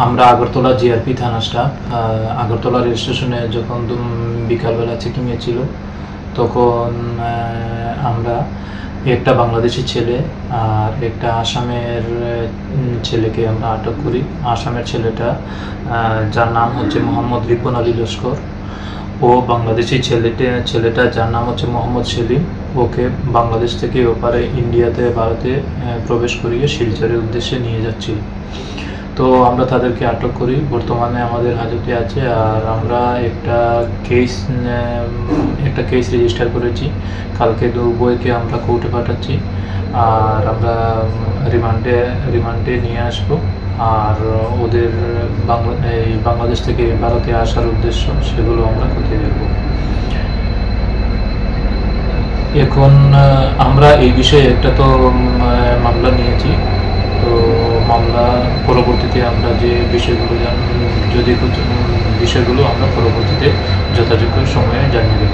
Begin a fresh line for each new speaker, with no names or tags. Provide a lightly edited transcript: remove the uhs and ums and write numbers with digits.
আমরা আগরতলা জিআরপি থানা staff. Agartala rail স্টেশনে যখন বিকালবেলা চেকিংয়ে ছিল, তখন আমরা একটা বাংলাদেশি ছেলে আর একটা আসামের ছেলেকে আমরা আটক করি। আসামের ছেলেটা, যার নাম হচ্ছে মোহাম্মদ রিপন আলী লস্কর, ও বাংলাদেশি ছেলেটা যার নাম হচ্ছে মোহাম্মদ সেলিম, ওকে বাংলাদেশ থেকে ওপারে ইন্ডিয়াতে ভারতে প্রবেশ করিয়ে শিলচরের উদ্দেশ্যে নিয়ে যাচ্ছিল। তো আমরা তাদেরকে আটক করি, বর্তমানে আমাদের হাজতে আছে। আর আমরা একটা কেস রেজিস্টার করেছি। কালকে উভয়কে আমরা কোর্টে পাঠাচ্ছি, আর আমরা রিমান্ডে নিয়ে আসবো। আর ওদের বাংলাদেশ থেকে ভারতে আসার উদ্দেশ্য, সেগুলো আমরা খতিয়ে দেখব। এখন আমরা এই বিষয়ে একটা তো মামলা নিয়েছি। তো মামলা পরবর্তীতে আমরা যে বিষয়গুলো আমরা পরবর্তীতে যথাযোগ্য সময়ে জানিয়ে দেব।